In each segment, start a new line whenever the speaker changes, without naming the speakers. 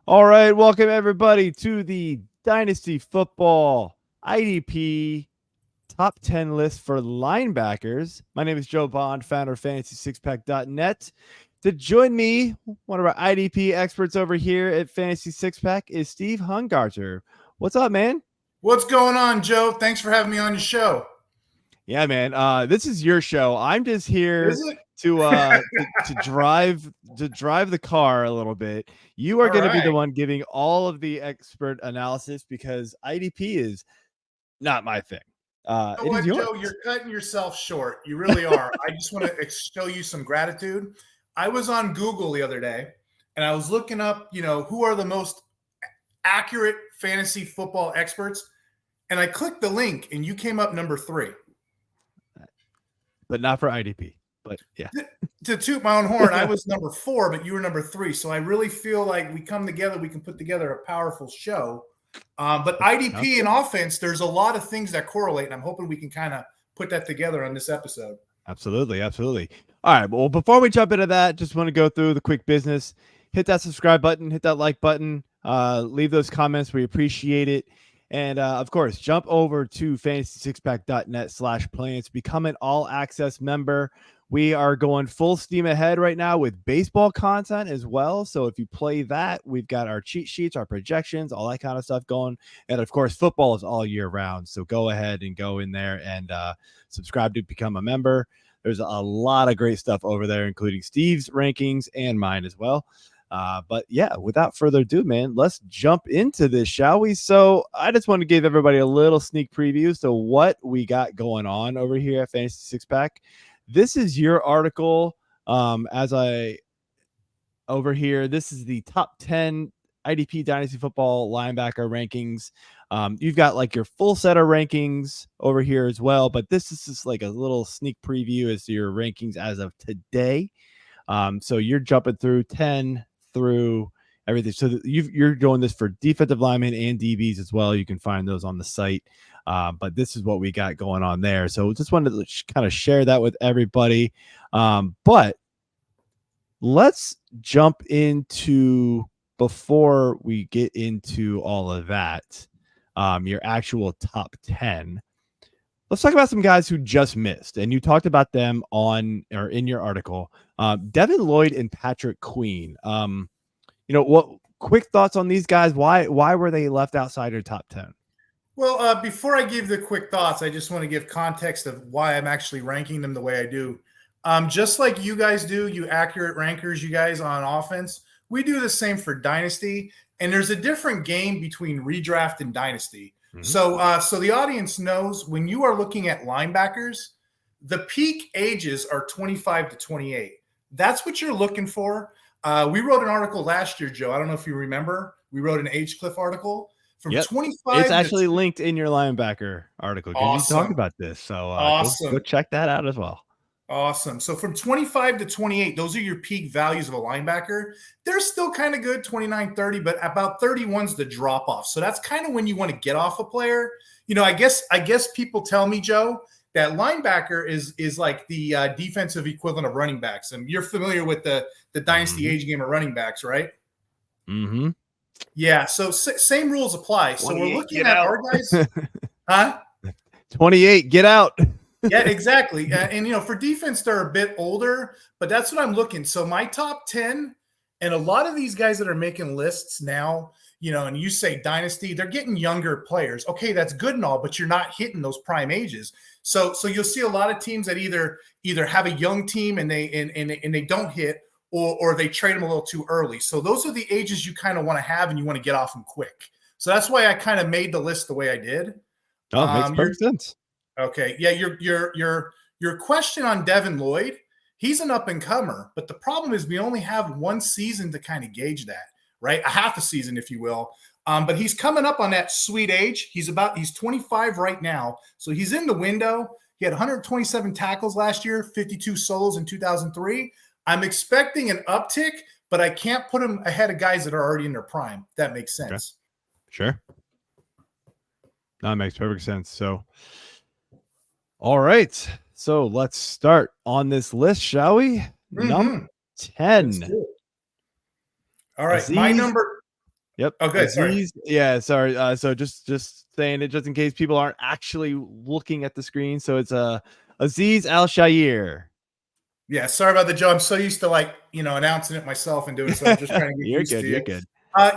All right, welcome everybody to the Dynasty Football IDP Top 10 list for linebackers. My name is Joe Bond, founder of FantasySixPack.net. To join me, one of our IDP experts over here at Fantasy Six Pack is Steve Hungarter. What's up, man?
What's going on, Joe? Thanks for having me on your show.
Yeah, man. This is your show. I'm just here
Is it?
to drive the car a little bit. You are
All
going to be the
right.
one giving all of the expert analysis because IDP is not my thing.
You know
It is
what,
yours.
Joe? You're cutting yourself short. You really are. I just want to show you some gratitude. I was on Google the other day and I was looking up, who are the most accurate fantasy football experts. And I clicked the link and you came up number 3.
But not for IDP. But yeah.
To toot my own horn, I was number 4, but you were number 3. So I really feel like we come together, we can put together a powerful show. But IDP and offense, there's a lot of things that correlate, and I'm hoping we can kind of put that together on this episode.
Absolutely. All right. Well, before we jump into that, just want to go through the quick business. Hit that subscribe button, hit that like button, leave those comments. We appreciate it. And of course, jump over to fantasysixpack.net/plans, become an all access member. We are going full steam ahead right now with baseball content as well. So if you play that, we've got our cheat sheets, our projections, all that kind of stuff going. And of course, football is all year round. So go ahead and go in there and subscribe to become a member. There's a lot of great stuff over there, including Steve's rankings and mine as well. But yeah, without further ado, man, let's jump into this, shall we? So I just want to give everybody a little sneak preview. So what we got going on over here at Fantasy Six Pack. This is your article. Over here, this is the top 10 IDP Dynasty Football linebacker rankings. You've got like your full set of rankings over here as well, but this is just like a little sneak preview as to your rankings as of today. So you're jumping through 10 through everything. So you're doing this for defensive linemen and DBs as well. You can find those on the site. But this is what we got going on there. So just wanted to kind of share that with everybody. But let's jump into, before we get into all of that, your actual top 10. Let's talk about some guys who just missed, and you talked about them on or in your article. Devin, Lloyd, and Patrick Queen. What quick thoughts on these guys? Why were they left outside your top 10?
Well, before I give the quick thoughts, I just want to give context of why I'm actually ranking them the way I do. Just like you guys do, you accurate rankers, you guys on offense, we do the same for Dynasty. And there's a different game between redraft and Dynasty. Mm-hmm. So the audience knows when you are looking at linebackers, the peak ages are 25 to 28. That's what you're looking for. We wrote an article last year, Joe. I don't know if you remember. We wrote an age cliff article. From 25,
it's actually linked in your linebacker article because you talked about this. So go check that out as well.
Awesome. So from 25 to 28, those are your peak values of a linebacker. They're still kind of good, 29, 30, but about 31's the drop off. So that's kind of when you want to get off a player. I guess people tell me, Joe, that linebacker is like the defensive equivalent of running backs. And you're familiar with the Dynasty age game of running backs, right?
Mm-hmm.
Yeah. So same rules apply. So we're looking at our guys. Huh?
28, get out.
Yeah, exactly. And, for defense, they're a bit older, but that's what I'm looking. So my top 10, and a lot of these guys that are making lists now, and you say Dynasty, they're getting younger players. Okay, that's good and all, but you're not hitting those prime ages. So you'll see a lot of teams that either have a young team and they don't hit, or they trade them a little too early. So those are the ages you kind of want to have, and you want to get off them quick. So that's why I kind of made the list the way I did.
Oh, makes perfect sense.
Okay. Yeah, your question on Devin Lloyd, he's an up-and-comer, but the problem is we only have one season to kind of gauge that, right? A half a season, if you will. But he's coming up on that sweet age. He's 25 right now, so he's in the window. He had 127 tackles last year, 52 solos in 2003. I'm expecting an uptick, but I can't put him ahead of guys that are already in their prime. That makes sense.
Okay. Sure. That makes perfect sense. So, all right. So let's start on this list, shall we? Mm-hmm. Number 10.
All right. My number
Yep.
Oh, good. Sorry.
Azeez. Yeah. Sorry. So just saying it just in case people aren't actually looking at the screen. So it's Azeez Al-Shaair.
Yeah, sorry about the joke. I'm so used to announcing it myself and doing it, so I'm just trying to get
You're
used
good.
to
You're
you.
good.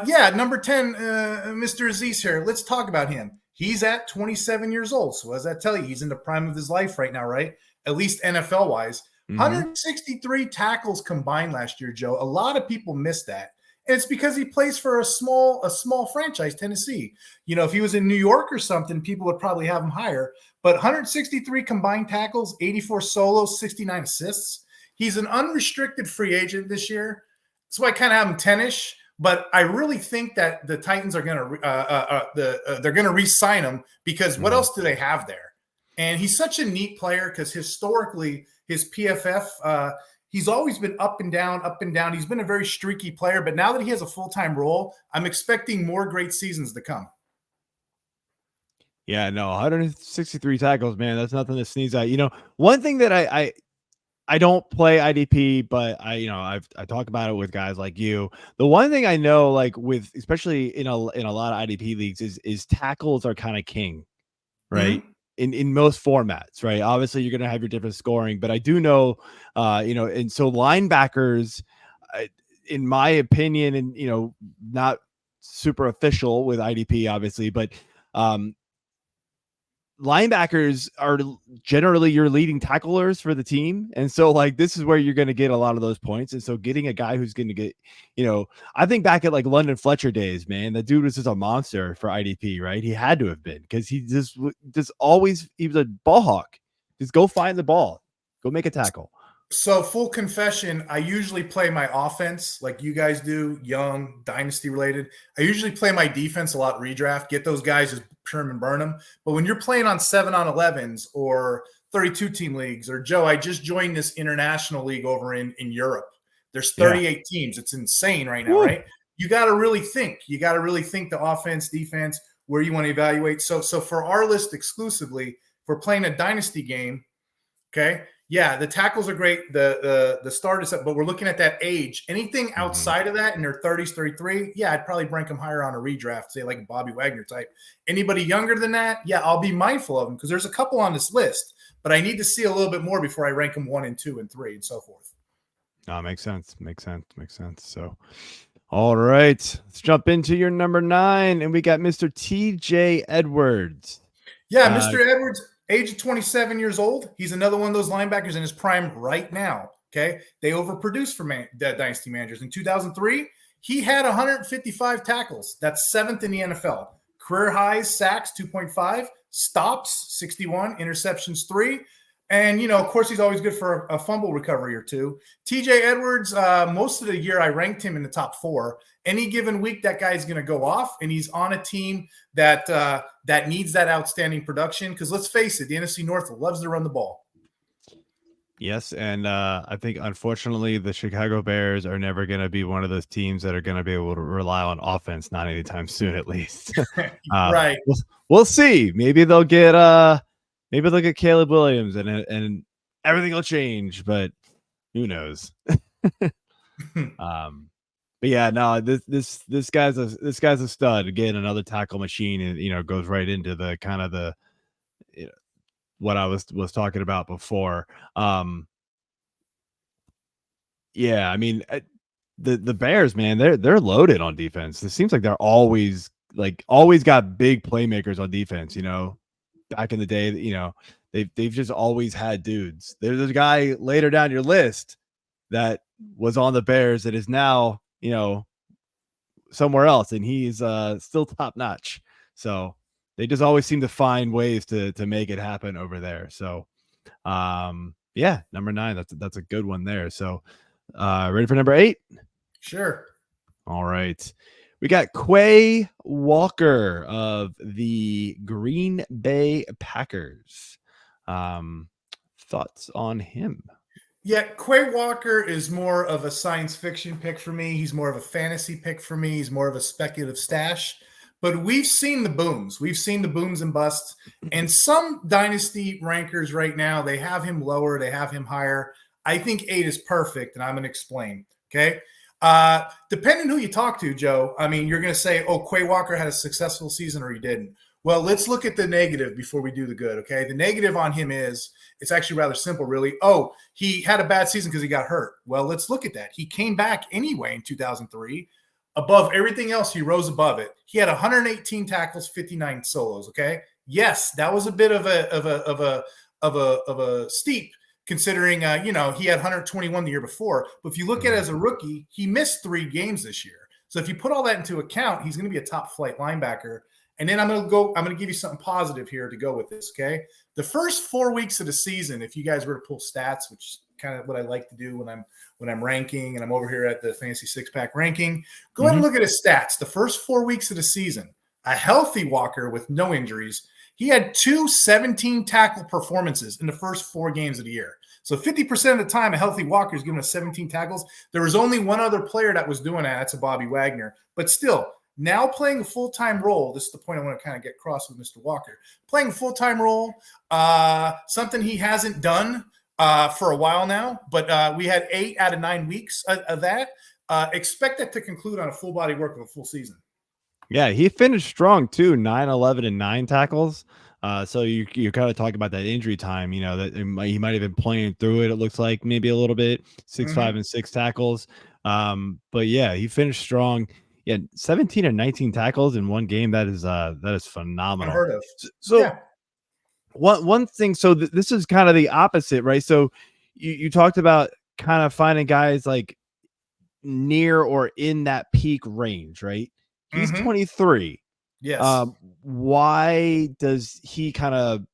Yeah, number 10, Mr. Azeez here. Let's talk about him. He's at 27 years old. So what does that tell you? He's in the prime of his life right now, right? At least NFL wise. 163 tackles combined last year, Joe. A lot of people miss that. And it's because he plays for a small franchise, Tennessee. If he was in New York or something, people would probably have him higher. But 163 combined tackles, 84 solos, 69 assists. He's an unrestricted free agent this year. So I kind of have him 10-ish. But I really think that the Titans are going to they're going to re-sign him because what else do they have there? And he's such a neat player because historically his PFF he's always been up and down, up and down. He's been a very streaky player, but now that he has a full-time role, I'm expecting more great seasons to come.
Yeah, no, 163 tackles, man. That's nothing to sneeze at. One thing that I don't play IDP, but I talk about it with guys like you. The one thing I know, like with especially in a lot of IDP leagues, is tackles are kind of king, right? In most formats, right? Obviously, you're gonna have your different scoring, but I do know, and so linebackers, in my opinion, and not super official with IDP, obviously, but linebackers are generally your leading tacklers for the team. And so like, this is where you're going to get a lot of those points. And so getting a guy who's going to get, I think back at like London Fletcher days, man, the dude was just a monster for IDP, right? He had to have been because he just always, he was a ball hawk. Just go find the ball, go make a tackle.
So full confession, I usually play my offense like you guys do, young, dynasty related. I usually play my defense a lot redraft, get those guys, just trim and burn them. But when you're playing on 7-on-11s or 32 team leagues, or Joe, I just joined this international league over in Europe. There's 38 teams. It's insane right now, right? You got to really think. You got to really think the offense, defense, where you want to evaluate. So for our list exclusively, if we're playing a dynasty game, okay, yeah, the tackles are great. The start is up, but we're looking at that age. Anything outside of that in their 30s, 33, yeah, I'd probably rank them higher on a redraft, say like a Bobby Wagner type. Anybody younger than that, yeah, I'll be mindful of them because there's a couple on this list, but I need to see a little bit more before I rank them 1 and 2 and 3 and so forth.
Makes sense. So, all right, let's jump into your number 9, and we got Mr. TJ Edwards.
Yeah, Mr. Edwards, age of 27 years old. He's another one of those linebackers in his prime right now. Okay. They overproduced for dynasty managers. In 2003, he had 155 tackles. That's 7th in the NFL. Career highs, sacks, 2.5, stops, 61, interceptions, 3. And, of course, he's always good for a fumble recovery or 2. TJ Edwards, most of the year I ranked him in the top 4. Any given week, that guy's going to go off, and he's on a team that needs that outstanding production. Because let's face it, the NFC North loves to run the ball.
Yes, and I think, unfortunately, the Chicago Bears are never going to be one of those teams that are going to be able to rely on offense, not anytime soon, at least.
Right.
We'll see. Maybe they'll get Caleb Williams, and everything will change. But who knows? But yeah, no, this guy's a stud. Again, another tackle machine, and goes right into the kind of the what I was talking about before. Yeah, I mean, the Bears, man, they're loaded on defense. It seems like they're always got big playmakers on defense. Back in the day, they've just always had dudes. There's a guy later down your list that was on the Bears that is now, somewhere else, and he's still top notch. So they just always seem to find ways to make it happen over there. So yeah, number 9, that's a good one there. So ready for number 8?
Sure.
All right, we got Quay Walker of the Green Bay Packers. Thoughts on him?
Yeah, Quay Walker is more of a science fiction pick for me. He's more of a fantasy pick for me. He's more of a speculative stash. But we've seen the booms. We've seen the booms and busts. And some dynasty rankers right now, they have him lower, they have him higher. I think 8 is perfect, and I'm going to explain. Okay. Depending who you talk to, Joe, I mean, you're going to say, oh, Quay Walker had a successful season or he didn't. Well, let's look at the negative before we do the good, okay? The negative on him is it's actually rather simple, really. Oh, he had a bad season because he got hurt. Well, let's look at that. He came back anyway in 2003. Above everything else, he rose above it. He had 118 tackles, 59 solos, okay? Yes, that was a bit of a steep considering he had 121 the year before. But if you look at it as a rookie, he missed 3 games this year. So if you put all that into account, he's going to be a top flight linebacker. And then I'm going to give you something positive here to go with this, okay? The first 4 weeks of the season, if you guys were to pull stats, which is kind of what I like to do when I'm ranking, and I'm over here at the Fantasy Six Pack ranking, go ahead and look at his stats. The first 4 weeks of the season, a healthy Walker with no injuries, he had 2 17 tackle performances in the first 4 games of the year. So 50% of the time, a healthy Walker is giving us 17 tackles. There was only one other player that was doing that. That's a Bobby Wagner. But still, now playing a full-time role, this is the point I want to kind of get cross with Mr. Walker. Playing a full-time role, something he hasn't done for a while now, but we had 8 out of 9 weeks of that. Expect that to conclude on a full body work of a full season.
Yeah, he finished strong too, 9, 11, and 9 tackles. So you're kind of talking about that injury time, that he might have been playing through it. It looks like maybe a little bit 6, 5, and 6 tackles. But yeah, he finished strong. Yeah, 17 and 19 tackles in one game. That is phenomenal.
Unheard of.
So yeah. One thing. So this is kind of the opposite, right? So you talked about kind of finding guys like near or in that peak range, right? He's 23.
Yes.
Why does he kind of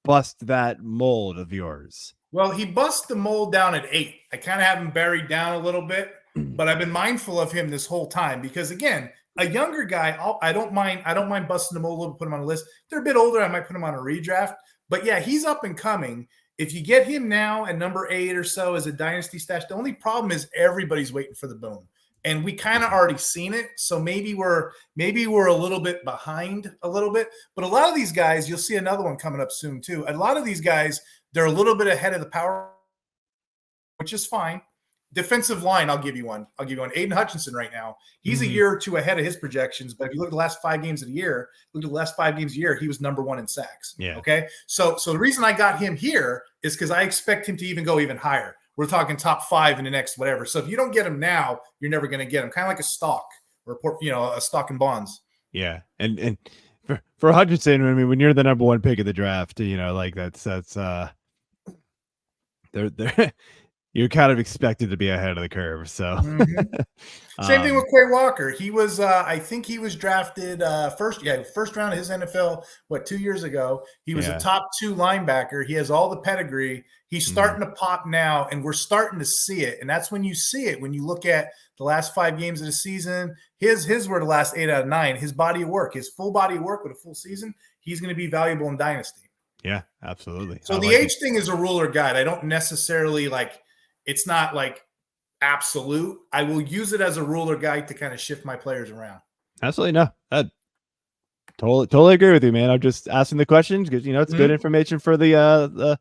bust that mold of yours?
Well, he bust the mold down at 8. I kind of have him buried down a little bit, but I've been mindful of him this whole time because, again, a younger guy, I don't mind busting the mold a little, put him on a list. They're a bit older. I might put him on a redraft. But, yeah, he's up and coming. If you get him now at number 8 or so as a dynasty stash, the only problem is everybody's waiting for the boom. And we kind of already seen it. So maybe we're a little bit behind a little bit. But a lot of these guys, you'll see another one coming up soon too. A lot of these guys, they're a little bit ahead of the power, which is fine. Defensive line, I'll give you one. Aiden Hutchinson right now. He's a year or two ahead of his projections. But if you look at the last 5 games of the year, he was number 1 in sacks.
Yeah.
Okay. So the reason I got him here is because I expect him to go even higher. We're talking top 5 in the next whatever. So if you don't get him now, you're never going to get him. Kind of like a stock or a stock in bonds.
Yeah, and for Hutchinson, I mean, when you're the number 1 pick of the draft, like that's they're you're kind of expected to be ahead of the curve. So
same thing with Quay Walker. He was, I think he was drafted first round of his NFL 2 years ago. He was a top 2 linebacker. He has all the pedigree. He's starting to pop now, and we're starting to see it. And that's when you see it when you look at the last 5 games of the season. His were the last 8 out of 9. His body of work, his full body of work with a full season, he's going to be valuable in Dynasty.
Yeah, absolutely.
So the age thing is a ruler guide. I don't necessarily it's not like absolute. I will use it as a ruler guide to kind of shift my players around.
Absolutely. No, I totally agree with you, man. I'm just asking the questions because it's good information for the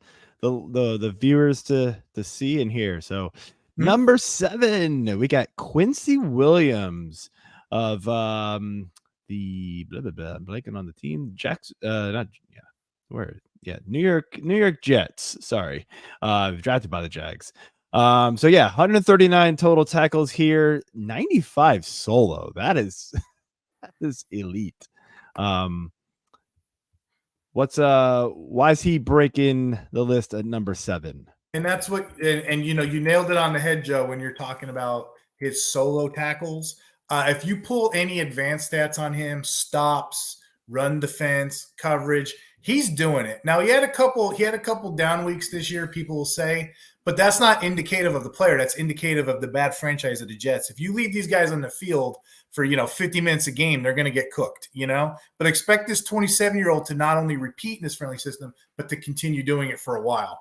viewers to see and hear. So number 7, we got Quincy Williams of the I'm blanking on the team. New York Jets. Sorry, drafted by the Jags. 139 total tackles here, 95 solo. That is elite. Why is he breaking the list at number 7?
And that's what, and you nailed it on the head, Joe, when you're talking about his solo tackles. If you pull any advanced stats on him, stops, run defense, coverage, he's doing it. Now he had a couple down weeks this year, people will say, but that's not indicative of the player. That's indicative of the bad franchise of the Jets. If you leave these guys on the field for 50 minutes a game, they're going to get cooked, But expect this 27-year-old to not only repeat in this friendly system, but to continue doing it for a while.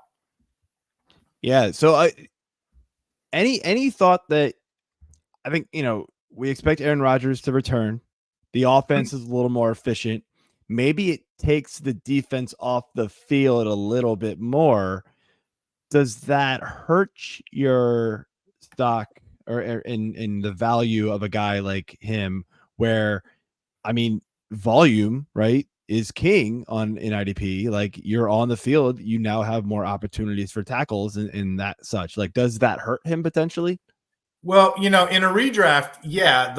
Yeah. So any thought that I think we expect Aaron Rodgers to return. The offense is a little more efficient. Maybe it takes the defense off the field a little bit more. Does that hurt your stock or in the value of a guy like him, where, I mean, volume, right, is king in IDP. Like, you're on the field, you now have more opportunities for tackles and that such. Like, does that hurt him potentially?
Well, in a redraft, yeah,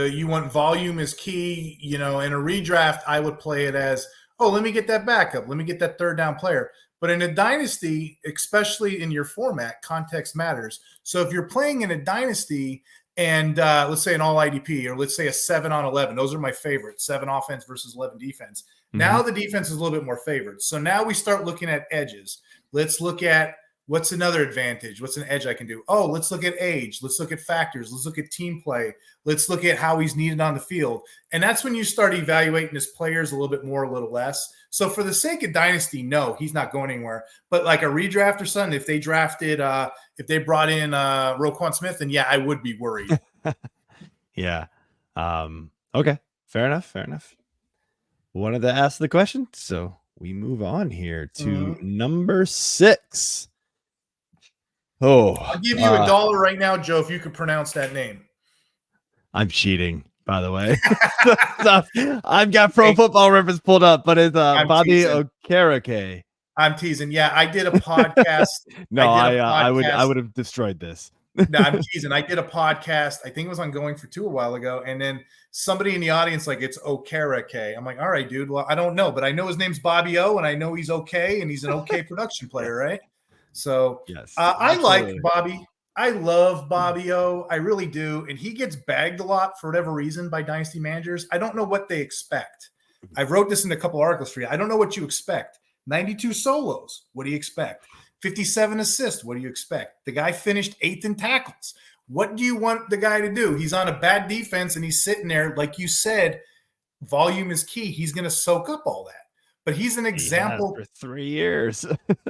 you want volume is key. In a redraft, I would play it as, oh, let me get that backup, let me get that third down player. But in a dynasty, especially in your format, context matters. So if you're playing in a dynasty and let's say an all IDP, or let's say a 7-on-11, those are my favorites, 7 offense versus 11 defense. Mm-hmm. Now the defense is a little bit more favored. So now we start looking at edges. Let's look at what's another advantage? What's an edge I can do? Oh, let's look at age. Let's look at factors. Let's look at team play. Let's look at how he's needed on the field. And that's when you start evaluating his players a little bit more, a little less. So for the sake of dynasty, no, he's not going anywhere. But like a redraft or something, if they brought in Roquan Smith, then yeah, I would be worried.
Yeah. Okay. Fair enough. Wanted to ask the question, so we move on here to number 6. Oh,
I'll give you $1 right now, Joe, if you could pronounce that name.
I'm cheating, by the way. I've got Pro Football Reference pulled up, but it's Bobby Okereke.
I'm teasing. Yeah, I did a podcast.
No, I would have destroyed this.
No, I'm teasing. I did a podcast. I think it was on Going for Two a while ago, and then somebody in the audience like, it's Okereke. I'm like, all right, dude. Well, I don't know, but I know his name's Bobby O, and I know he's okay, and he's an okay production player, right? So
yes,
I like Bobby. I love Bobby O. I really do. And he gets bagged a lot for whatever reason by dynasty managers. I don't know what they expect. I wrote this in a couple articles for you. I don't know what you expect. 92 solos. What do you expect? 57 assists. What do you expect? The guy finished 8th in tackles. What do you want the guy to do? He's on a bad defense and he's sitting there. Like you said, volume is key. He's going to soak up all that. But he's an example
for 3 years.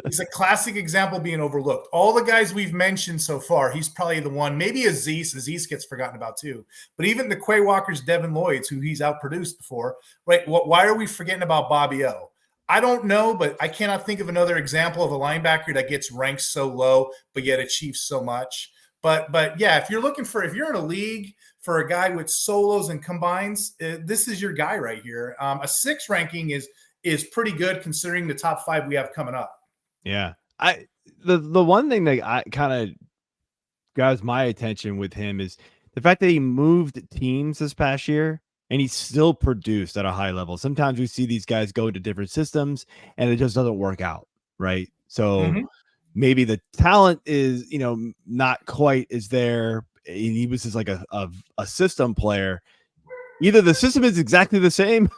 He's a classic example being overlooked. All the guys we've mentioned so far, he's probably the one. Maybe Azeez gets forgotten about too. But even the Quay Walkers, Devin Lloyds, who he's outproduced before, right? Why are we forgetting about Bobby O? I don't know, but I cannot think of another example of a linebacker that gets ranked so low, but yet achieves so much. But yeah, if you're in a league for a guy with solos and combines, this is your guy right here. A 6 ranking is pretty good considering the top 5 we have coming up.
Yeah. The one thing that I kind of grabs my attention with him is the fact that he moved teams this past year and he still produced at a high level. Sometimes we see these guys go into different systems and it just doesn't work out, right? So maybe the talent is, not quite as there. He was just like a system player. Either the system is exactly the same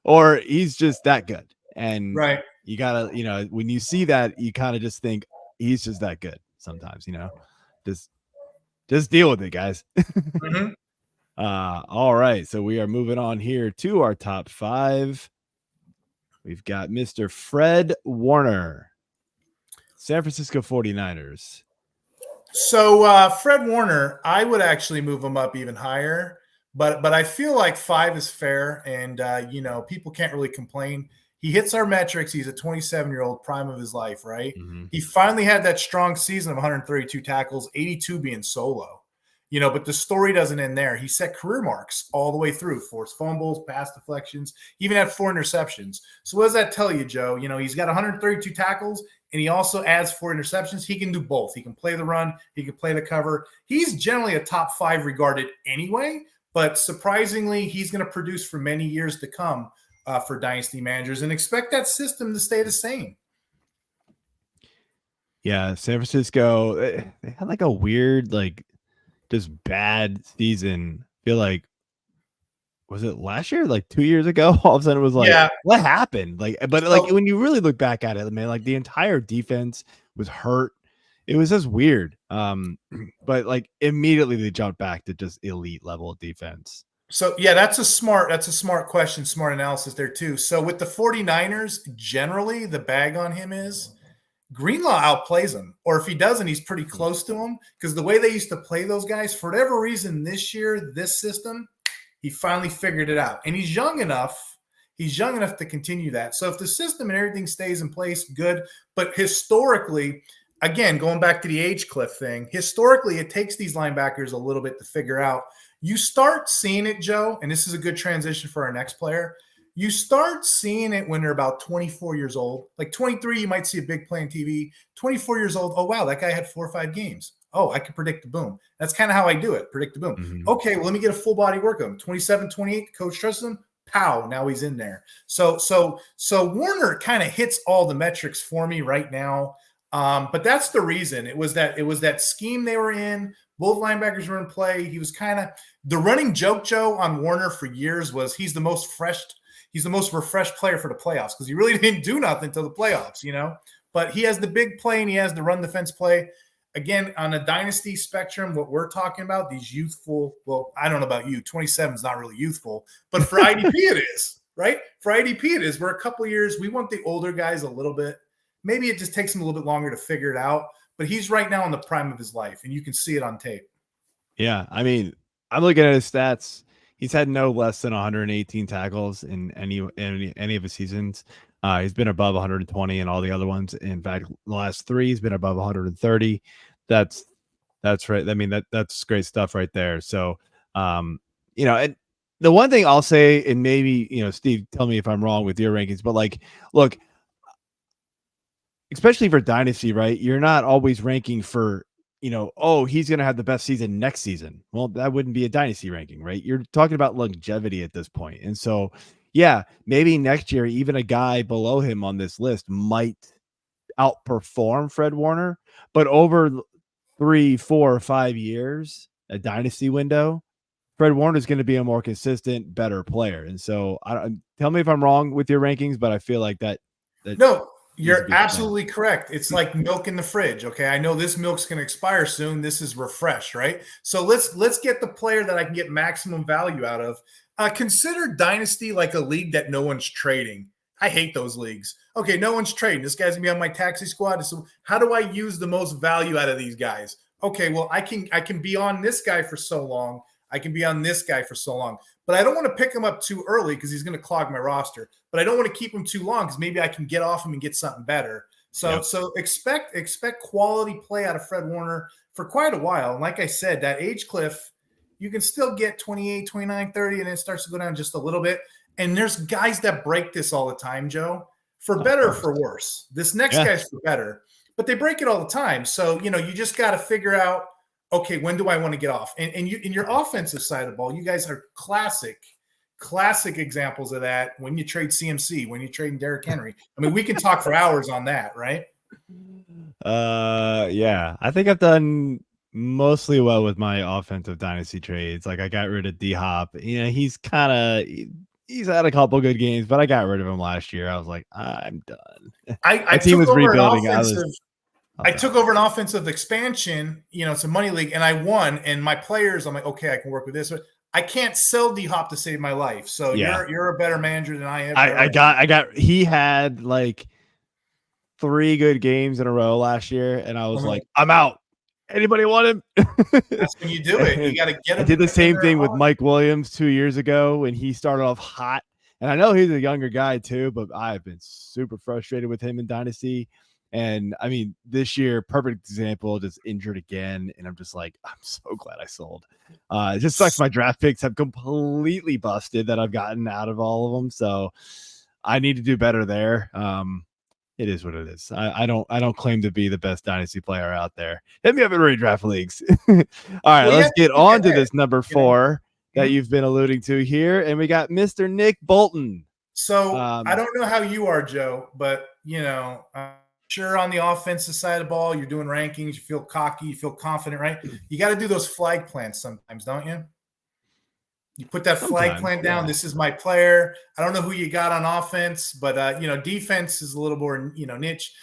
or he's just that good. And
right.
You gotta, when you see that, you kind of just think he's just that good sometimes, just deal with it, guys. All right. So we are moving on here to our top 5. We've got Mr. Fred Warner, San Francisco 49ers.
So Fred Warner, I would actually move him up even higher, but I feel like 5 is fair, and people can't really complain. He hits our metrics. He's a 27-year-old, prime of his life, right? He finally had that strong season of 132 tackles, 82 being solo. But the story doesn't end there. He set career marks all the way through, forced fumbles, pass deflections, even had 4 interceptions. So what does that tell you, Joe? He's got 132 tackles, and he also adds 4 interceptions. He can do both. He can play the run. He can play the cover. He's generally a top 5 regarded anyway, but surprisingly, he's going to produce for many years to come for dynasty managers, and expect that system to stay the same.
Yeah, San Francisco, they had like a weird, just bad season. I feel like, was it last year? Like 2 years ago? All of a sudden it was like, what happened? When you really look back at it, man, like the entire defense was hurt. It was just weird. But immediately they jumped back to just elite level defense.
So yeah, that's a smart question, smart analysis there too. So with the 49ers, generally the bag on him is Greenlaw outplays him, or if he doesn't, he's pretty close to him, because the way they used to play those guys, for whatever reason this year, this system, he finally figured it out. And he's young enough to continue that. So if the system and everything stays in place, good. But historically, again, going back to the age cliff thing, historically, it takes these linebackers a little bit to figure out. You start seeing it, Joe, and this is a good transition for our next player. You start seeing it when they're about 24 years old. Like 23, you might see a big play on TV. 24 years old, oh, wow, that guy had 4 or 5 games. Oh, I can predict the boom. That's kind of how I do it, predict the boom.
Mm-hmm.
Okay, well, let me get a full body workout. 27, 28, coach trusts him. Pow, now he's in there. So Warner kind of hits all the metrics for me right now. But that's the reason. It was that scheme they were in. Both linebackers were in play. He was kind of the running joke, Joe, on Warner for years was he's the most refreshed player for the playoffs because he really didn't do nothing until the playoffs, you know. But he has the big play and he has the run defense play. Again, on a dynasty spectrum, what we're talking about, these youthful, well, I don't know about you, 27 is not really youthful, but for IDP it is, right? For IDP it is. We're a couple of years. We want the older guys a little bit. Maybe it just takes him a little bit longer to figure it out, but he's right now in the prime of his life, and you can see it on tape.
Yeah, I mean, I'm looking at his stats. He's had no less than 118 tackles in any of his seasons. He's been above 120 in all the other ones. In fact, the last 3 he's been above 130. That's right. I mean, that's great stuff right there. So, you know, and the one thing I'll say, and maybe, you know, Steve, tell me if I'm wrong with your rankings, but like, look, especially for Dynasty, right? You're not always ranking for, you know, oh, he's going to have the best season next season. Well, that wouldn't be a Dynasty ranking, right? You're talking about longevity at this point. And so, yeah, maybe next year, even a guy below him on this list might outperform Fred Warner, but over 3, 4, or 5 years, a Dynasty window, Fred Warner is going to be a more consistent, better player. And so, tell me if I'm wrong with your rankings, but I feel like that
no, you're absolutely correct. It's like milk in the fridge. Okay, I know this milk's going to expire soon. This is refreshed, right? So let's get the player that I can get maximum value out of. Consider Dynasty like a league that no one's trading. I hate those leagues. Okay, no one's trading. This guy's gonna be on my taxi squad. So how do I use the most value out of these guys? Okay, well, I can be on this guy for so long. I can be on this guy for so long. But I don't want to pick him up too early because he's going to clog my roster. But I don't want to keep him too long because maybe I can get off him and get something better. So expect quality play out of Fred Warner for quite a while. And like I said, that age cliff, you can still get 28, 29, 30, and it starts to go down just a little bit. And there's guys that break this all the time, Joe, for better or for worse. This next guy's for better, but they break it all the time. So, you know, you just got to figure out, okay, when do I want to get off? And you, in your offensive side of the ball, you guys are classic examples of that. When you trade CMC, when you trade Derrick Henry. I mean, we can talk for hours on that, right?
Yeah, I think I've done mostly well with my offensive dynasty trades. Like I got rid of D-Hop. You know, he's had a couple good games, but I got rid of him last year. I was like, I'm done.
I
team was rebuilding.
I took over an offensive expansion, you know, it's a money league, and I won. And my players, I'm like, okay, I can work with this. But I can't sell D-Hop to save my life. So you're a better manager than I am.
He had like 3 good games in a row last year, and I was like, I'm out. Anybody want him?
That's when you do it. You got to get him.
I did the same thing with Mike Williams 2 years ago when he started off hot. And I know he's a younger guy too, but I've been super frustrated with him in Dynasty. And I mean, this year, perfect example, just injured again. And I'm just like, I'm so glad I sold. It just sucks my draft picks have completely busted that I've gotten out of all of them. So I need to do better there. It is what it is. I don't claim to be the best dynasty player out there. Hit me up in redraft leagues. All right, let's get on to this number 4 that you've been alluding to here. And we got Mr. Nick Bolton.
So I don't know how you are, Joe, but you know, sure, on the offensive side of the ball, you're doing rankings, you feel cocky, you feel confident, right? You got to do those flag plants sometimes, don't you? You put that flag plant down. This is my player. I don't know who you got on offense, but you know, defense is a little more, you know, niche.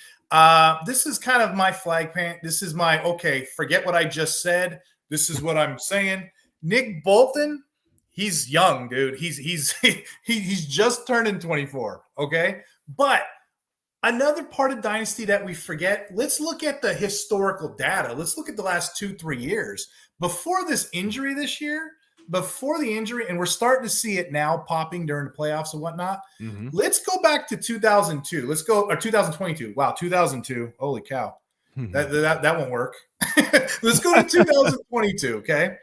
This is kind of my flag plant. This is my, okay, forget what I just said. This is what I'm saying. Nick Bolton, he's young, dude. He's just turning 24. Okay. But another part of Dynasty that we forget, let's look at the historical data. Let's look at the last 2-3 years. Before this injury this year, before the injury, and we're starting to see it now popping during the playoffs and whatnot. Let's go back to 2002. Let's go, or 2022. Wow, 2002. Holy cow. That won't work. Let's go to 2022. Okay.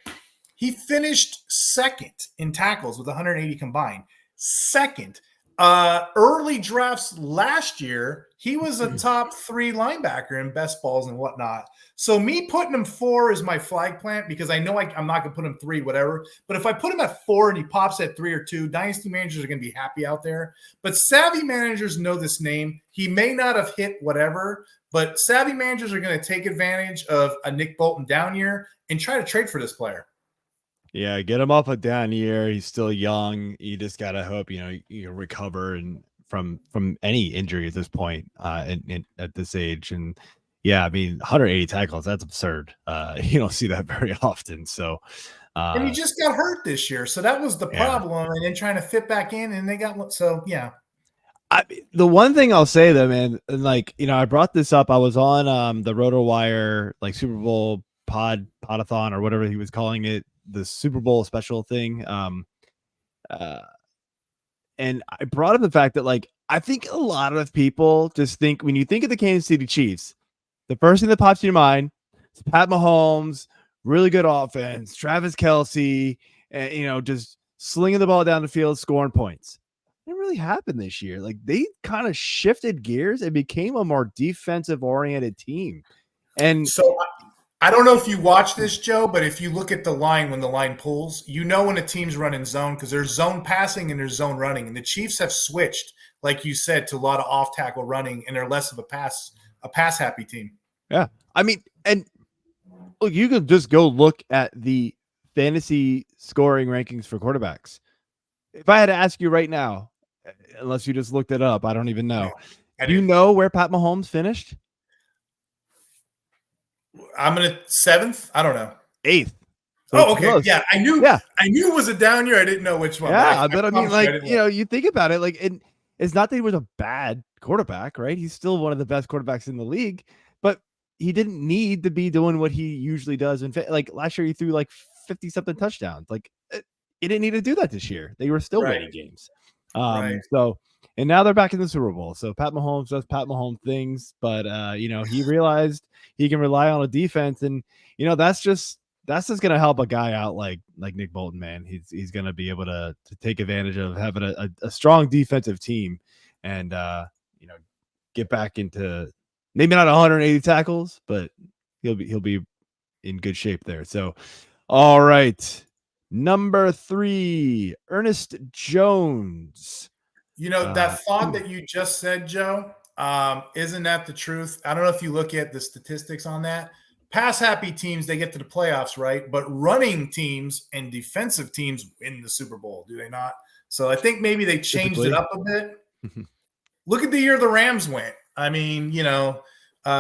He finished second in tackles with 180 combined. Second. Early drafts last year, he was a top 3 linebacker in best balls and whatnot. So me putting him 4 is my flag plant because I know I'm not going to put him 3, whatever. But if I put him at 4 and he pops at 3 or 2, dynasty managers are going to be happy out there. But savvy managers know this name. He may not have hit whatever, but savvy managers are going to take advantage of a Nick Bolton down year and try to trade for this player.
Yeah, get him off a down year. He's still young. You just gotta hope you recover and from any injury at this point, at this age. And yeah, I mean, 180 tackles, that's absurd. You don't see that very often. So,
and he just got hurt this year, so that was the problem. And then trying to fit back in, and they got yeah.
The one thing I'll say though, man, like I brought this up. I was on the RotoWire like Super Bowl podathon or whatever he was calling it, the Super Bowl special thing. And I brought up the fact that like I think a lot of people just think when you think of the Kansas City Chiefs, the first thing that pops in your mind is Pat Mahomes, really good offense, Travis Kelce, and just slinging the ball down the field, scoring points. It didn't really happen this year. Like they kind of shifted gears and became a more defensive oriented team. And
so I don't know if you watch this, Joe, but if you look at the line when the line pulls, when a team's running zone because there's zone passing and there's zone running. And the Chiefs have switched, like you said, to a lot of off-tackle running, and they're less of a pass-happy team.
Yeah. I mean, and look, you can just go look at the fantasy scoring rankings for quarterbacks. If I had to ask you right now, unless you just looked it up, I don't even know. Do you know where Pat Mahomes finished?
I'm gonna 7th. I don't know.
8th.
So okay. Close. Yeah, I knew. Yeah, I knew it was a down year. I didn't know which one.
Yeah, but I mean, like you think about it, like it's not that he was a bad quarterback, right? He's still one of the best quarterbacks in the league, but he didn't need to be doing what he usually does. And like last year, he threw like 50 something touchdowns. Like he didn't need to do that this year. They were still winning games. So. And now they're back in the Super Bowl. So Pat Mahomes does Pat Mahomes things, but he realized he can rely on a defense, and that's just going to help a guy out like Nick Bolton, man. He's going to be able to take advantage of having a strong defensive team, and get back into maybe not 180 tackles, but he'll be in good shape there. So, all right, number 3, Ernest Jones.
That thought that you just said, Joe, isn't that the truth? I don't know if you look at the statistics on that. Pass-happy teams, they get to the playoffs, right? But running teams and defensive teams win the Super Bowl, do they not? So I think maybe they changed it up a bit. Look at the year the Rams went. I mean,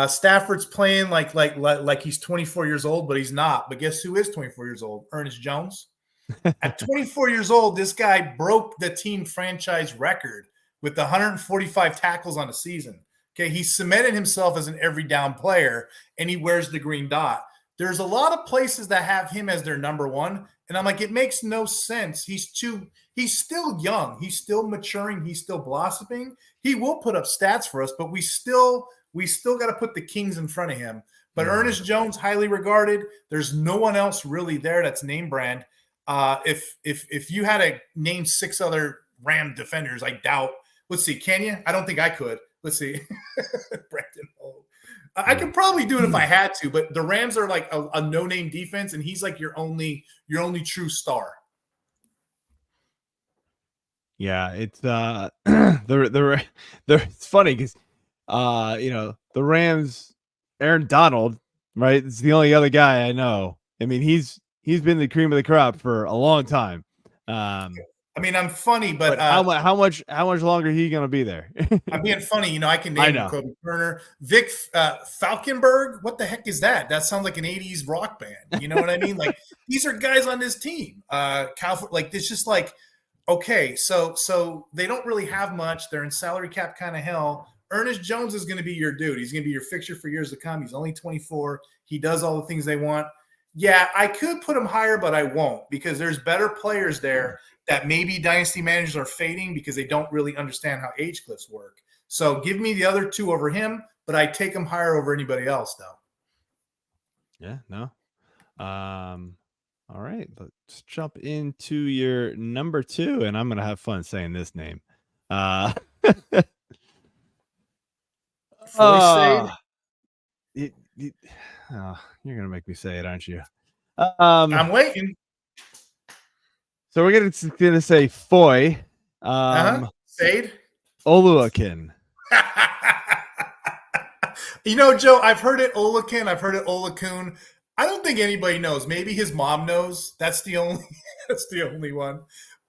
Stafford's playing like he's 24 years old, but he's not. But guess who is 24 years old? Ernest Jones. At 24 years old, this guy broke the team franchise record with 145 tackles on the season. Okay, he cemented himself as an every down player, and he wears the green dot. There's a lot of places that have him as their number 1, and I'm like, it makes no sense. He's still young. He's still maturing. He's still blossoming. He will put up stats for us, but we still got to put the Kings in front of him. But Ernest Jones, highly regarded. There's no one else really there that's name brand. If you had to name 6 other Ram defenders, I doubt. Let's see, can you? I don't think I could. Let's see. Brandon Holt. I could probably do it if I had to, but the Rams are like a no-name defense, and he's like your only true star.
Yeah, it's it's funny because the Rams, Aaron Donald, right? It's the only other guy I know. I mean, he's been the cream of the crop for a long time.
I mean, I'm funny, but
how much longer are he going to be there?
I'm being funny. I can name him Kobe Turner, Vic Falkenberg. What the heck is that? That sounds like an 80s rock band. You know what I mean? Like, these are guys on this team. It's just like, okay, so they don't really have much. They're in salary cap kind of hell. Ernest Jones is going to be your dude. He's going to be your fixture for years to come. He's only 24. He does all the things they want. Yeah, I could put him higher, but I won't, because there's better players there that maybe dynasty managers are fading because they don't really understand how age cliffs work. So give me the other 2 over him. but I take him higher over anybody else, though.
Yeah, no. All right, let's jump into your number 2, and I'm gonna have fun saying this name.
Foyesade.
You, you're gonna make me say it, aren't you?
I'm waiting.
So we're gonna say Foy.
Sade.
Oluokun.
You know, Joe, I've heard it Oluokun, I've heard it Oluokun. I don't think anybody knows. Maybe his mom knows. That's the only one.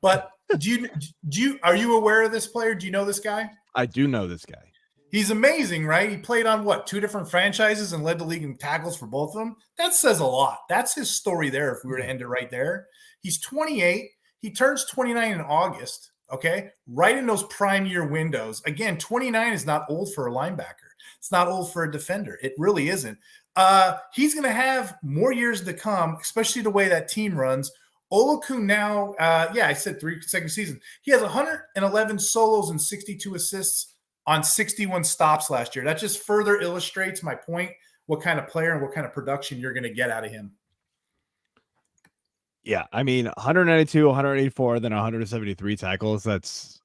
But are you aware of this player? Do you know this guy?
I do know this guy.
He's amazing, right? He played on 2 different franchises and led the league in tackles for both of them. That says a lot. That's his story there if we were to end it right there. He's 28. He turns 29 in August, okay? Right in those prime year windows. Again, 29 is not old for a linebacker. It's not old for a defender. It really isn't. He's going to have more years to come, especially the way that team runs. Oluokun now, I said 3 consecutive seasons. He has 111 solos and 62 assists on 61 stops last year. That just further illustrates my point, what kind of player and what kind of production you're going to get out of him.
Yeah, I mean, 192, 184, then 173 tackles. That's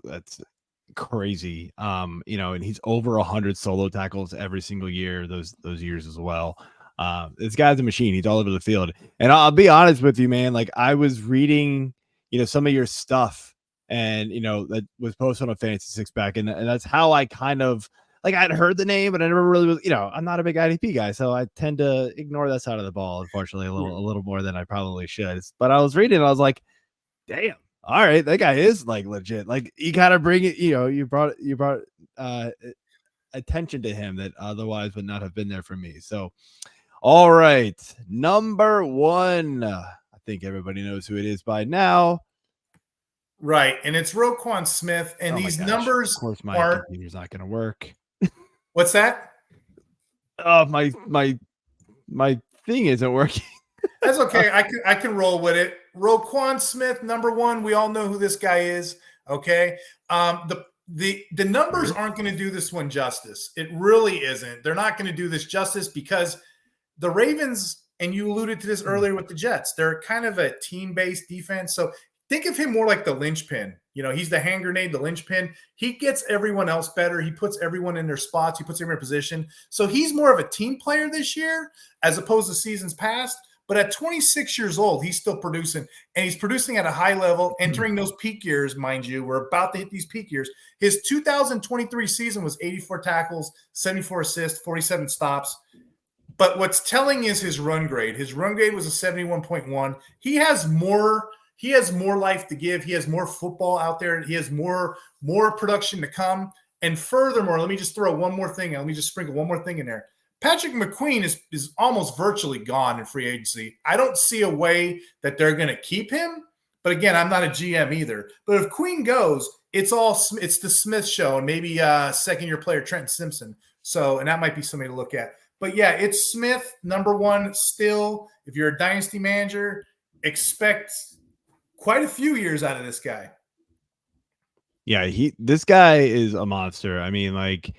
crazy. And he's over 100 solo tackles every single year, those years as well. This guy's a machine. He's all over the field. And I'll be honest with you, man. Like, I was reading, some of your stuff, and that was posted on Fantasy Six Pack, and that's how I kind of, like, I'd heard the name, but I never really was, I'm not a big IDP guy, so I tend to ignore that side of the ball, unfortunately, a little more than I probably should. But I was reading, and I was like, damn, all right, that guy is like legit. Like, you gotta bring it, you brought attention to him that otherwise would not have been there for me. So, all right, number 1. I think everybody knows who it is by now.
Right, and it's Roquan Smith, and these numbers
of course my computer's not going to work.
What's that?
Oh, my thing isn't working.
That's okay. I can roll with it. Roquan Smith, number 1. We all know who this guy is. Okay. The numbers aren't going to do this one justice. It really isn't. They're not going to do this justice because the Ravens, and you alluded to this earlier with the Jets, they're kind of a team-based defense. So think of him more like the linchpin. He's the hand grenade, the linchpin. He gets everyone else better. He puts everyone in their spots. He puts everyone in position. So he's more of a team player this year as opposed to seasons past. But at 26 years old, he's still producing, and he's producing at a high level, entering those peak years, mind you. We're about to hit these peak years. His 2023 season was 84 tackles, 74 assists, 47 stops. But what's telling is his run grade. His run grade was a 71.1. He has more life to give. He has more football out there. He has more production to come. And furthermore, let me just throw one more thing. Let me just sprinkle one more thing in there. Patrick McQueen is almost virtually gone in free agency. I don't see a way that they're going to keep him. But again, I'm not a GM either. But if Queen goes, it's the Smith show, and maybe second-year player Trenton Simpson. So, and that might be somebody to look at. But yeah, it's Smith, number 1 still. If you're a dynasty manager, expect quite a few years out of this guy.
Yeah, this guy is a monster. I mean, like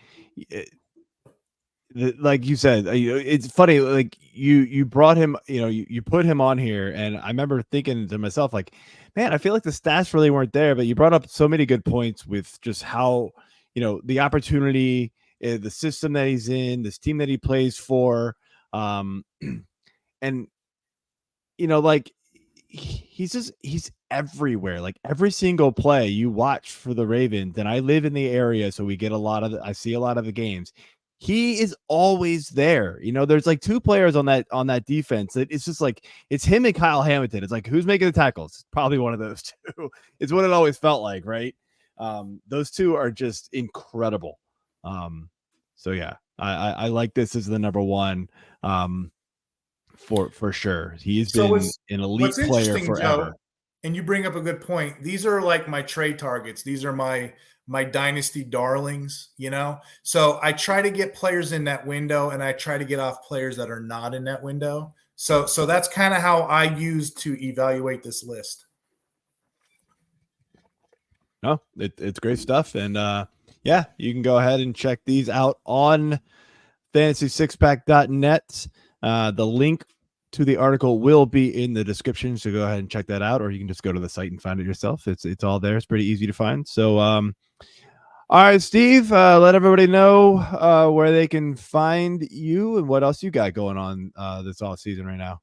you said, it's funny. Like you brought him, you put him on here, and I remember thinking to myself, like, man, I feel like the stats really weren't there, but you brought up so many good points with just how, the opportunity, the system that he's in, this team that he plays for, and like he's everywhere. Like every single play you watch for the Ravens, and I live in the area, so we get I see a lot of the games. He is always there. There's like 2 players on that defense. It's just like, it's him and Kyle Hamilton. It's like, who's making the tackles? It's probably one of those 2. It's what it always felt like, right? Those 2 are just incredible. So yeah, I like this as the number 1. For sure. He's been an elite player forever.
Joe, and you bring up a good point. These are like my trade targets. These are my dynasty darlings, So I try to get players in that window, and I try to get off players that are not in that window. So that's kind of how I use to evaluate this list.
No, it's great stuff. And yeah, you can go ahead and check these out on fantasy6pack.net. The link to the article will be in the description, so go ahead and check that out, or you can just go to the site and find it yourself. It's all there. It's pretty easy to find. So all right, Steve, let everybody know where they can find you and what else you got going on this off season right now.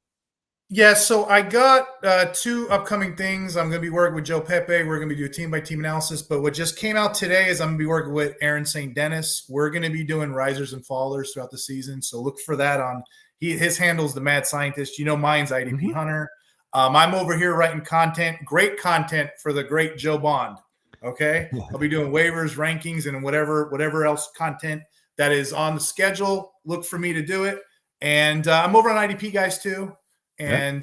Yeah, so I got 2 upcoming things. I'm going to be working with Joe Pepe. We're going to be doing team-by-team analysis. But what just came out today is I'm going to be working with Aaron St. Dennis. We're going to be doing risers and fallers throughout the season. So look for that on his handle's The Mad Scientist. You know, mine's IDP Hunter. I'm over here writing content, great content for the great Joe Bond. Okay, I'll be doing waivers, rankings, and whatever else content that is on the schedule. Look for me to do it. And I'm over on IDP Guys too. And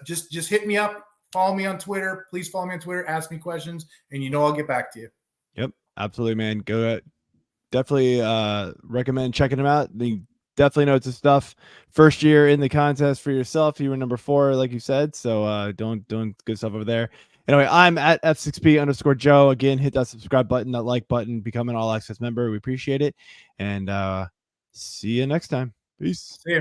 just hit me up, follow me on Twitter. Please follow me on Twitter, ask me questions, and I'll get back to you.
Yep, absolutely, man. Go definitely recommend checking them out. They definitely know it's stuff. First year in the contest for yourself. You were number 4, like you said. So don't good stuff over there. Anyway, I'm at F6P_Joe. Again, hit that subscribe button, that like button, become an all access member. We appreciate it. And see you next time. Peace.
See ya.